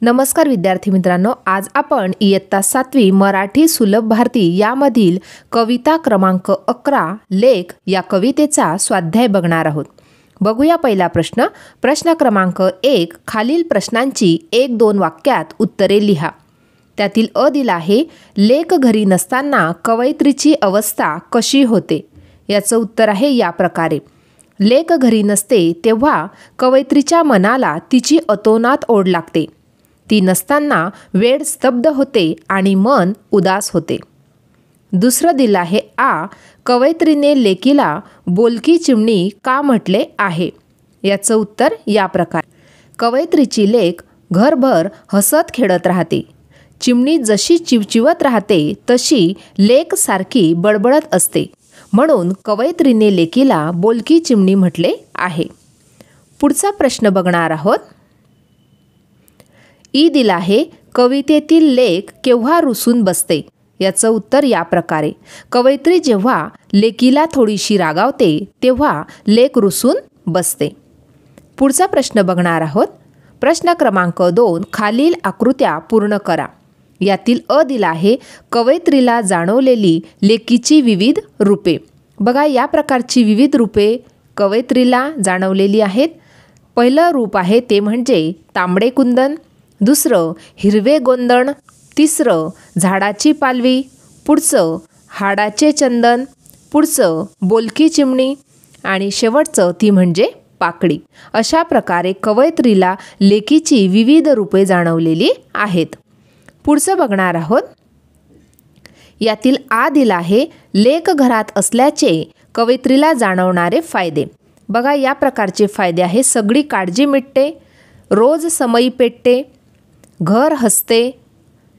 नमस्कार विद्यार्थी मित्रांनो, आज आपण इयत्ता 7वी मराठी सुलभ भारती यामधील कविता क्रमांक 11 लेख या कवितेचा स्वाध्याय बघणार आहोत. बघूया पहिला प्रश्न. प्रश्न क्रमांक 1. खालील प्रश्नांची 1-2 वाक्यात उत्तरे लिहा. त्यातील अ दिला आहे, लेक घरी नसताना कवयित्रीची अवस्था कशी होते. याचं उत्तर आहे या प्रकारे. लेक घरी नसते तेव्हा कवयित्रीच्या मनाला तिची अतोनात ओढ लागते. ती नसताना वेळ स्तब्ध होते आणि मन उदास होते. दुसरं दिलं आहे आ. कवयित्रीने लेकीला बोलकी चिमणी का म्हटले आहे. याचं उत्तर या प्रकारे. कवयित्रीची लेक घरभर हसत खेळत राहते. चिमणी जशी चिवचिवत राहते तशी लेक सारखी बडबडत असते, म्हणून कवयित्रीने लेकीला बोलकी चिमणी म्हटले आहे. पुढचा प्रश्न बघणार आहोत. ई दिला आहे, कवितेतील लेक केव्हा रुसून बसते. याचं उत्तर या प्रकारे. कवयित्री जेव्हा लेकीला थोडीशी रागावते तेव्हा लेक रुसून बसते. पुढचा प्रश्न बघणार आहोत. प्रश्न क्रमांक 2. खालील आकृत्या पूर्ण करा. यातील अ दिला आहे, कवयित्रीला जाणवलेली लेकीची विविध रूपे. बघा, या प्रकारची विविध रूपे कवयित्रीला जाणवलेली आहेत. पहिलं रूप आहे ते म्हणजे तांबडे कुंदन, दुसरं हिरवे गोंदण, तिसरं झाडाची पालवी, पुढचं हाडाचे चंदन, पुढचं बोलकी चिमणी आणि शेवटचं ती म्हणजे पाकळी. अशा प्रकारे कवयित्रीला लेकीची विविध रूपे जाणवलेली आहेत. पुढचं बघणार आहोत. यातील आ दिला आहे, लेक घरात असल्याचे कवयित्रीला जाणवणारे फायदे. बघा, या प्रकारचे फायदे आहे. सगळी काळजी मिटते, रोज समई पेटते, घर हसते,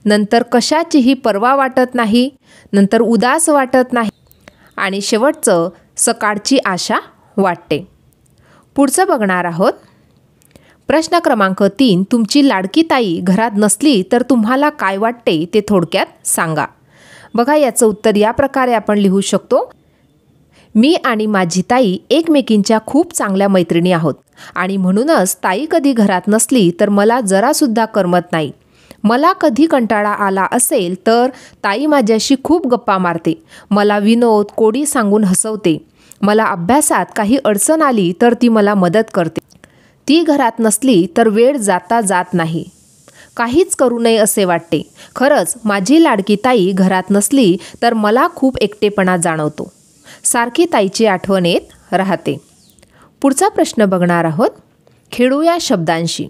नंतर कशाचीही पर्वा वाटत नाही, नंतर उदास वाटत नाही आणि शेवटचं सकाळची आशा वाटते. पुढचं बघणार आहोत. प्रश्न क्रमांक 3. तुमची लाडकी ताई घरात नसली तर तुम्हाला काय वाटते ते थोडक्यात सांगा. बघा, याचं उत्तर या प्रकारे आपण लिहू शकतो. मी आणि माझी ताई एकमेकींच्या खूप चांगल्या मैत्रिणी आहोत आणि म्हणूनच ताई कधी घरात नसली तर मला जरासुद्धा करमत नाही. मला कधी कंटाळा आला असेल तर ताई माझ्याशी खूप गप्पा मारते, मला विनोद कोडी सांगून हसवते. मला अभ्यासात काही अडचण आली तर ती मला मदत करते. ती घरात नसली तर वेळ जाता जात नाही, काहीच करू नये असे वाटते. खरंच माझी लाडकी ताई घरात नसली तर मला खूप एकटेपणा जाणवतो. सारखी ताईची आठवण येत राहते. पुढचा प्रश्न बघणार आहोत. खेळूया शब्दांशी.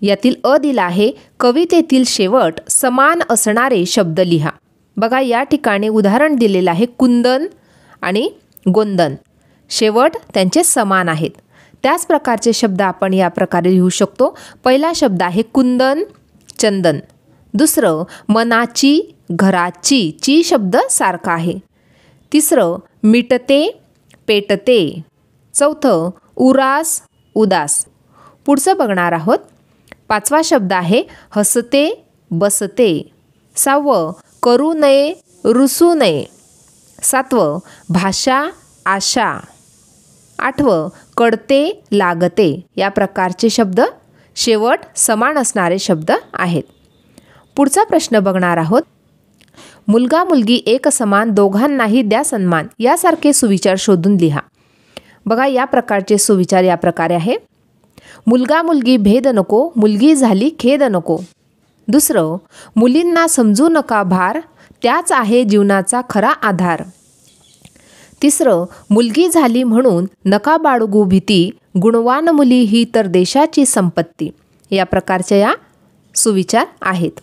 यातील अ दिला आहे, कवितेतील शेवट समान असणारे शब्द लिहा. बघा, या ठिकाणी उदाहरण दिलेलं आहे कुंदन आणि गोंदन. शेवट त्यांचे समान आहेत. त्याच प्रकारचे शब्द आपण या प्रकारे लिहू शकतो. पहिला शब्द आहे कुंदन, चंदन. दुसरं मनाची, घराची. ची शब्द सारखा आहे. तिसरं मिटते, पेटते. चौथं उरास, उदास. पुढचं बघणार आहोत. पाचवा शब्द आहे हसते, बसते. सहावं करू नये, रुसू नये. सातवं भाषा, आशा. आठवं कळते, लागते. या प्रकारचे शब्द शेवट समान असणारे शब्द आहेत. पुढचा प्रश्न बघणार आहोत. मुलगा मुलगी एक समान, दोघांनाही द्या सन्मान. यासारखे सुविचार शोधून लिहा. बघा, या प्रकारचे सुविचार या प्रकारे आहे. मुलगा मुलगी भेद नको, मुलगी झाली खेद नको. दुसरं मुलींना समजू नका भार, त्याच आहे जीवनाचा खरा आधार. तिसरं मुलगी झाली म्हणून नका बाळगू भीती, गुणवान मुली ही तर देशाची संपत्ती. या प्रकारच्या या सुविचार आहेत.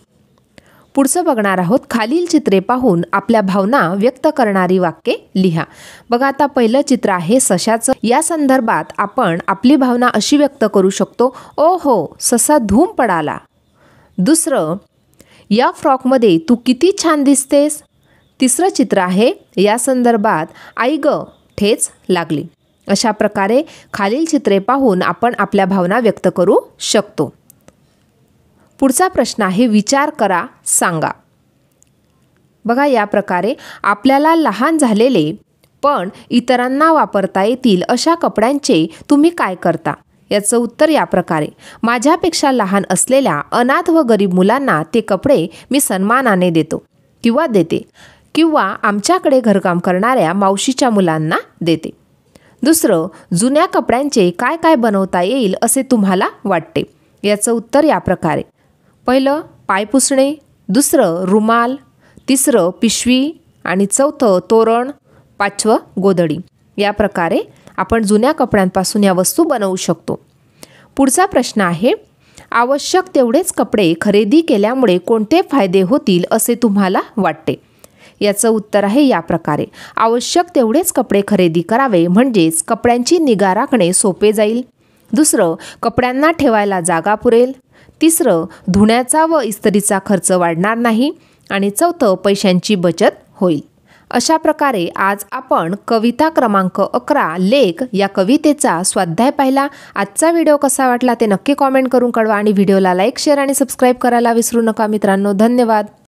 पुढचं बघणार आहोत. खालील चित्रे पाहून आपल्या भावना व्यक्त करणारी वाक्ये लिहा. बघा, आता पहिलं चित्र आहे सशाचं. या संदर्भात आपण आपली भावना अशी व्यक्त करू शकतो, ओ हो ससा धूम पडाला. दुसरं, या फ्रॉकमध्ये तू किती छान दिसतेस. तिसरं चित्र आहे या संदर्भात, आई ग ठेच लागली. अशा प्रकारे खालील चित्रे पाहून आपण आपल्या भावना व्यक्त करू शकतो. पुढचा प्रश्न आहे विचार करा, सांगा. बघा, या प्रकारे आपल्याला लहान झालेले पण इतरांना वापरता येतील अशा कपड्यांचे तुम्ही काय करता. याचं उत्तर या प्रकारे: माझ्यापेक्षा लहान असलेल्या अनाथ व गरीब मुलांना ते कपडे मी सन्मानाने देतो किंवा देते, किंवा आमच्याकडे घरकाम करणाऱ्या मावशीच्या मुलांना देते. दुसरं, जुन्या कपड्यांचे काय काय बनवता येईल असे तुम्हाला वाटते? याचं उत्तर या प्रकारे: पहिलं, पाय पुसणे. दुसरं, रुमाल. तिसरं, पिशवी. आणि चौथं, तोरण. पाचवं, गोधडी. या प्रकारे आपण जुन्या कपड्यांपासून या वस्तू बनवू शकतो. पुढचा प्रश्न आहे: आवश्यक तेवढेच कपडे खरेदी केल्यामुळे कोणते फायदे होतील असे तुम्हाला वाटते? याचं उत्तर आहे या प्रकारे: आवश्यक तेवढेच कपडे खरेदी करावे म्हणजेच कपड्यांची निगा राखणे सोपे जाईल. दुसरं, कपड्यांना ठेवायला जागा पुरेल. तिसरं, धुण्याचा व इस्त्रीचा खर्च वाढणार नाही. आणि चौथं, पैशांची बचत होईल. अशा प्रकारे आज आपण कविता क्रमांक 11 लेक या कवितेचा स्वाध्याय पाहिला. आजचा व्हिडिओ कसा वाटला ते नक्की कॉमेंट करून कळवा आणि व्हिडिओला लाईक, शेअर आणि सबस्क्राईब करायला विसरू नका मित्रांनो. धन्यवाद.